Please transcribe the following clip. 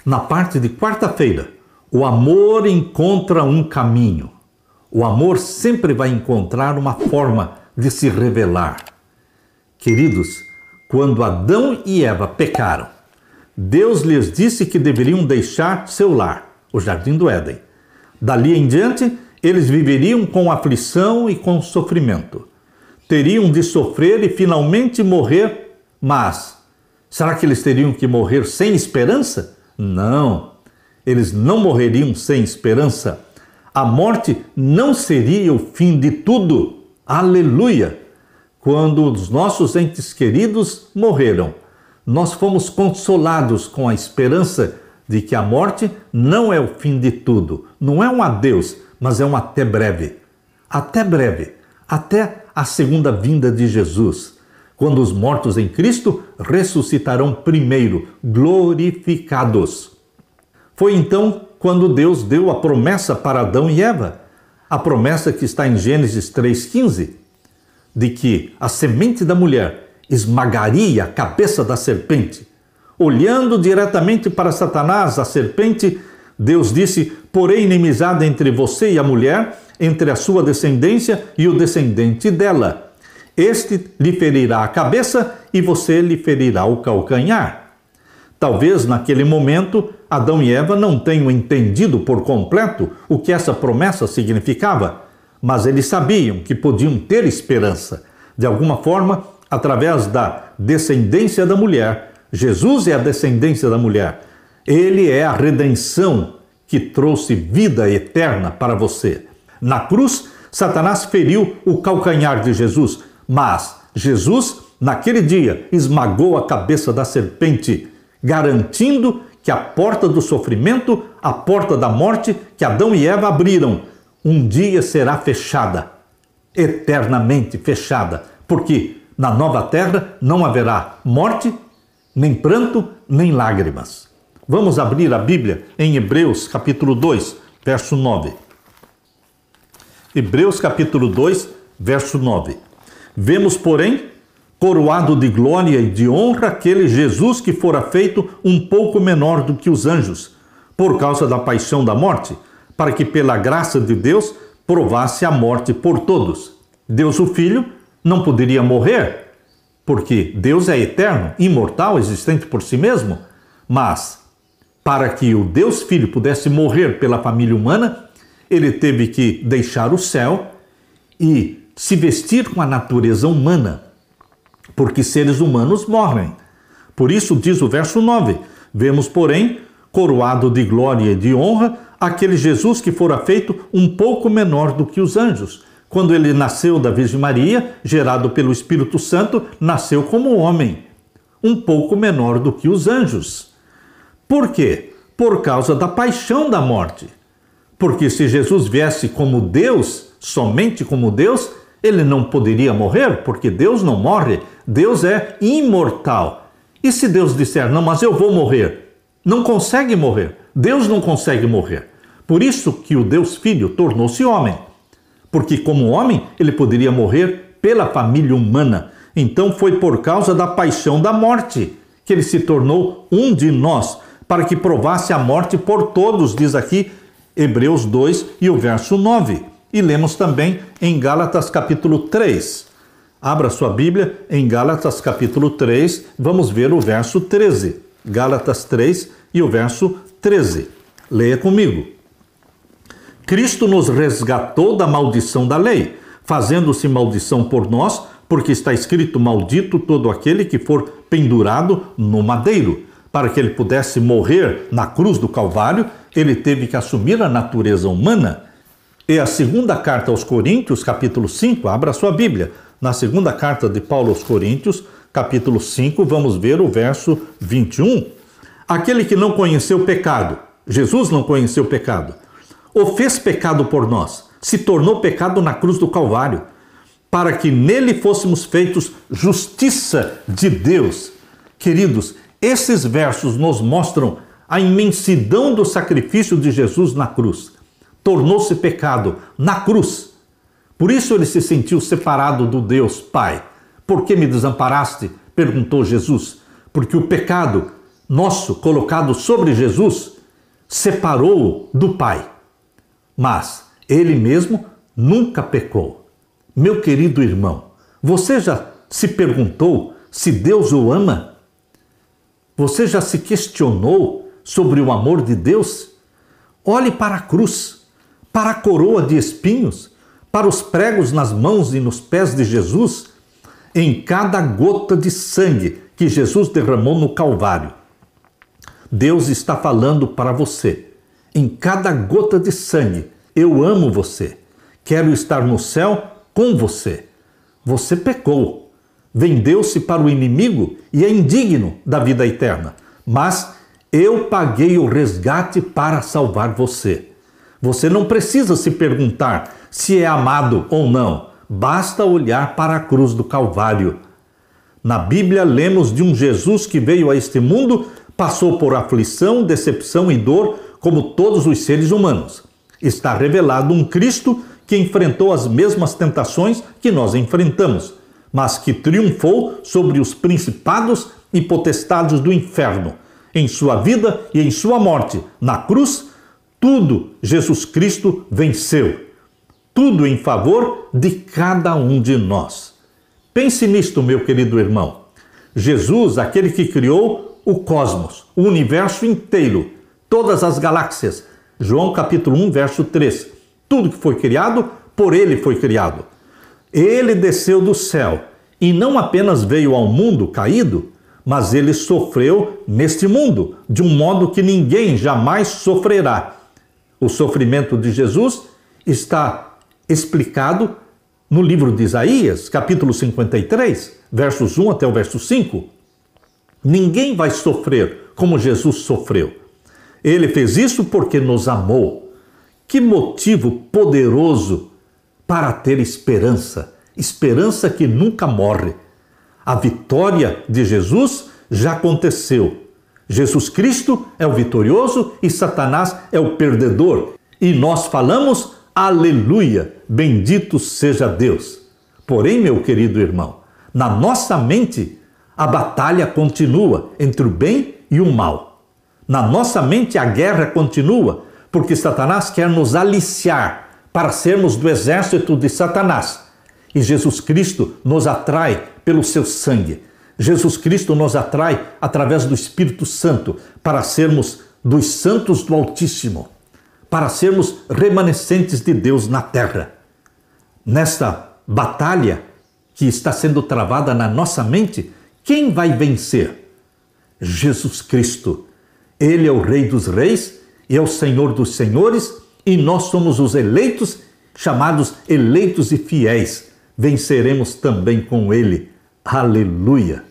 Na parte de quarta-feira, o amor encontra um caminho. O amor sempre vai encontrar uma forma de se revelar. Queridos, quando Adão e Eva pecaram, Deus lhes disse que deveriam deixar seu lar, o Jardim do Éden. Dali em diante, eles viveriam com aflição e com sofrimento. Teriam de sofrer e finalmente morrer, mas será que eles teriam que morrer sem esperança? Não, eles não morreriam sem esperança. A morte não seria o fim de tudo. Aleluia! Quando os nossos entes queridos morreram, nós fomos consolados com a esperança de que a morte não é o fim de tudo. Não é um adeus, mas é um até breve. Até breve. Até a segunda vinda de Jesus, quando os mortos em Cristo ressuscitarão primeiro, glorificados. Foi então quando Deus deu a promessa para Adão e Eva, a promessa que está em Gênesis 3,15, de que a semente da mulher esmagaria a cabeça da serpente. Olhando diretamente para Satanás, a serpente, Deus disse: porém inimizade entre você e a mulher, entre a sua descendência e o descendente dela. Este lhe ferirá a cabeça e você lhe ferirá o calcanhar. Talvez naquele momento Adão e Eva não tenham entendido por completo o que essa promessa significava, mas eles sabiam que podiam ter esperança. De alguma forma, através da descendência da mulher, Jesus é a descendência da mulher. Ele é a redenção que trouxe vida eterna para você. Na cruz, Satanás feriu o calcanhar de Jesus, mas Jesus, naquele dia, esmagou a cabeça da serpente, garantindo que a porta do sofrimento, a porta da morte que Adão e Eva abriram, um dia será fechada, eternamente fechada, porque na nova terra não haverá morte, nem pranto, nem lágrimas. Vamos abrir a Bíblia em Hebreus capítulo 2, verso 9. Hebreus capítulo 2, verso 9. Vemos, porém, coroado de glória e de honra aquele Jesus que fora feito um pouco menor do que os anjos, por causa da paixão da morte, para que pela graça de Deus provasse a morte por todos. Deus o Filho não poderia morrer, porque Deus é eterno, imortal, existente por si mesmo, mas para que o Deus Filho pudesse morrer pela família humana, ele teve que deixar o céu e se vestir com a natureza humana, porque seres humanos morrem. Por isso diz o verso 9, vemos, porém, coroado de glória e de honra, aquele Jesus que fora feito um pouco menor do que os anjos. Quando ele nasceu da Virgem Maria, gerado pelo Espírito Santo, nasceu como homem, um pouco menor do que os anjos. Por quê? Por causa da paixão da morte. Porque se Jesus viesse como Deus, somente como Deus, ele não poderia morrer, porque Deus não morre, Deus é imortal. E se Deus disser, não, mas eu vou morrer, não consegue morrer, Deus não consegue morrer. Por isso que o Deus Filho tornou-se homem, porque como homem ele poderia morrer pela família humana. Então foi por causa da paixão da morte que ele se tornou um de nós, para que provasse a morte por todos, diz aqui Hebreus 2 e o verso 9. E lemos também em Gálatas capítulo 3. Abra sua Bíblia em Gálatas capítulo 3, vamos ver o verso 13. Gálatas 3 e o verso 13. Leia comigo. Cristo nos resgatou da maldição da lei, fazendo-se maldição por nós, porque está escrito: maldito todo aquele que for pendurado no madeiro. Para que ele pudesse morrer na cruz do Calvário, ele teve que assumir a natureza humana. E a segunda carta aos Coríntios, capítulo 5, abra sua Bíblia. Na segunda carta de Paulo aos Coríntios, capítulo 5, vamos ver o verso 21. Aquele que não conheceu o pecado, Jesus não conheceu o pecado, o fez pecado por nós, se tornou pecado na cruz do Calvário, para que nele fôssemos feitos justiça de Deus. Queridos, esses versos nos mostram a imensidão do sacrifício de Jesus na cruz. Tornou-se pecado na cruz. Por isso ele se sentiu separado do Deus Pai. Por que me desamparaste? Perguntou Jesus. Porque o pecado nosso colocado sobre Jesus separou-o do Pai. Mas ele mesmo nunca pecou. Meu querido irmão, você já se perguntou se Deus o ama? Você já se questionou sobre o amor de Deus? Olhe para a cruz, para a coroa de espinhos, para os pregos nas mãos e nos pés de Jesus, em cada gota de sangue que Jesus derramou no Calvário. Deus está falando para você. Em cada gota de sangue, eu amo você. Quero estar no céu com você. Você pecou, vendeu-se para o inimigo e é indigno da vida eterna. Mas eu paguei o resgate para salvar você. Você não precisa se perguntar se é amado ou não. Basta olhar para a cruz do Calvário. Na Bíblia lemos de um Jesus que veio a este mundo, passou por aflição, decepção e dor, como todos os seres humanos. Está revelado um Cristo que enfrentou as mesmas tentações que nós enfrentamos, mas que triunfou sobre os principados e potestades do inferno. Em sua vida e em sua morte, na cruz, tudo Jesus Cristo venceu. Tudo em favor de cada um de nós. Pense nisto, meu querido irmão. Jesus, aquele que criou o cosmos, o universo inteiro, todas as galáxias. João capítulo 1, verso 3. Tudo que foi criado, por ele foi criado. Ele desceu do céu e não apenas veio ao mundo caído, mas ele sofreu neste mundo, de um modo que ninguém jamais sofrerá. O sofrimento de Jesus está explicado no livro de Isaías, capítulo 53, versos 1 até o verso 5. Ninguém vai sofrer como Jesus sofreu. Ele fez isso porque nos amou. Que motivo poderoso para ter esperança, esperança que nunca morre. A vitória de Jesus já aconteceu. Jesus Cristo é o vitorioso e Satanás é o perdedor. E nós falamos, aleluia, bendito seja Deus. Porém, meu querido irmão, na nossa mente, a batalha continua entre o bem e o mal. Na nossa mente, a guerra continua, porque Satanás quer nos aliciar para sermos do exército de Satanás. E Jesus Cristo nos atrai pelo seu sangue. Jesus Cristo nos atrai através do Espírito Santo para sermos dos santos do Altíssimo, para sermos remanescentes de Deus na terra. Nesta batalha que está sendo travada na nossa mente, quem vai vencer? Jesus Cristo. Ele é o Rei dos Reis e é o Senhor dos Senhores, e nós somos os eleitos, chamados eleitos e fiéis. Venceremos também com Ele. Aleluia!